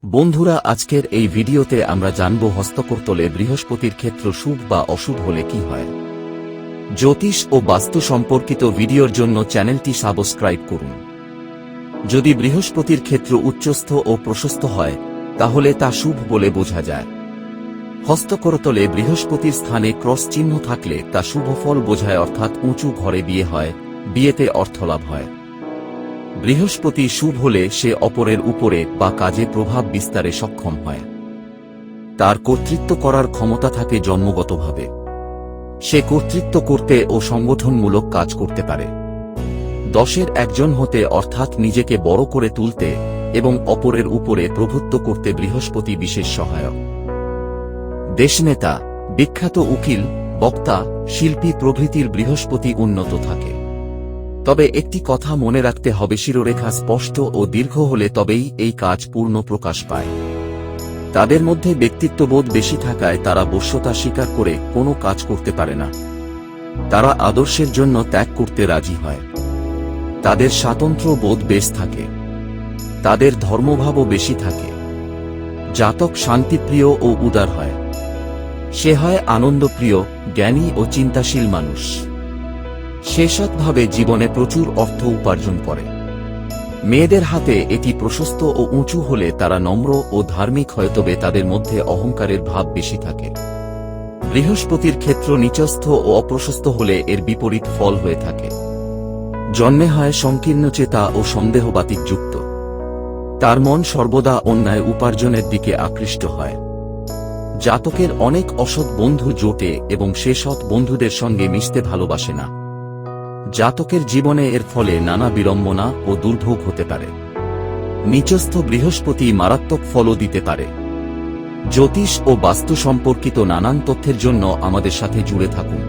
বন্ধুরা, আজকের এই ভিডিওতে আমরা জানব হস্তকরতলে বৃহস্পতির ক্ষেত্র শুভ বা অশুভ হলে কি হয়। জ্যোতিষ ও বাস্তু সম্পর্কিত ভিডিওর জন্য চ্যানেলটি সাবস্ক্রাইব করুন। যদি বৃহস্পতির ক্ষেত্র উচ্চস্থ ও প্রশস্ত হয় তাহলে তা শুভ বলে বোঝা যায়। হস্তকরতলে বৃহস্পতির স্থানে ক্রস চিহ্ন থাকলে তা শুভ ফল বোঝায়, অর্থাৎ উঁচু ঘরে বিয়ে হয়, বিয়েতে অর্থলাভ হয়। বৃহস্পতি শুভ হলে সে অপরের উপরে বা কাজে প্রভাব বিস্তারে সক্ষম হয়। তার কর্তৃত্ব করার ক্ষমতা থাকে জন্মগতভাবে। সে কর্তৃত্ব করতে ও সংগঠনমূলক কাজ করতে পারে। 10-এর একজন হতে, অর্থাৎ নিজেকে বড় করে তুলতে এবং অপরের উপরে প্রভুত্ব করতে বৃহস্পতি বিশেষ সহায়ক। দেশনেতা, বিখ্যাত উকিল, বক্তা, শিল্পী প্রভৃতির বৃহস্পতি উন্নত থাকে। তবে একটি কথা মনে রাখতে হবে, শিরোরেখা স্পষ্ট ও দীর্ঘ হলে তবেই এই কাজ পূর্ণ প্রকাশ পায়। তাদের মধ্যে ব্যক্তিত্ববোধ বেশি থাকায় তারা বশ্যতা স্বীকার করে কোনো কাজ করতে পারে না। তারা আদর্শের জন্য ত্যাগ করতে রাজি হয়। তাদের স্বাতন্ত্র্য বোধ বেশ থাকে। তাদের ধর্মভাবও বেশি থাকে। জাতক শান্তিপ্রিয় ও উদার হয়। সে হয় আনন্দপ্রিয়, জ্ঞানী ও চিন্তাশীল মানুষ। সে সৎভাবে জীবনে প্রচুর অর্থ উপার্জন করে। মেয়েদের হাতে এটি প্রশস্ত ও উঁচু হলে তারা নম্র ও ধার্মিক হয়, তবে তাদের মধ্যে অহংকারের ভাব বেশি থাকে। বৃহস্পতির ক্ষেত্র নিচস্থ ও অপ্রশস্ত হলে এর বিপরীত ফল হয়ে থাকে। জন্মে হয় সংকীর্ণচেতা ও সন্দেহবাতিক যুক্ত। তার মন সর্বদা অন্যায় উপার্জনের দিকে আকৃষ্ট হয়। জাতকের অনেক অসৎ বন্ধু জোটে এবং সে সৎ বন্ধুদের সঙ্গে মিশতে ভালোবাসে না। জাতকের জীবনে এর ফলে নানা বিড়ম্বনা ও দুর্ভোগ হতে পারে। নিচস্থ বৃহস্পতি মারাত্মক ফলও দিতে পারে। জ্যোতিষ ও বাস্তু সম্পর্কিত নানান তথ্যের জন্য আমাদের সাথে জুড়ে থাকুন।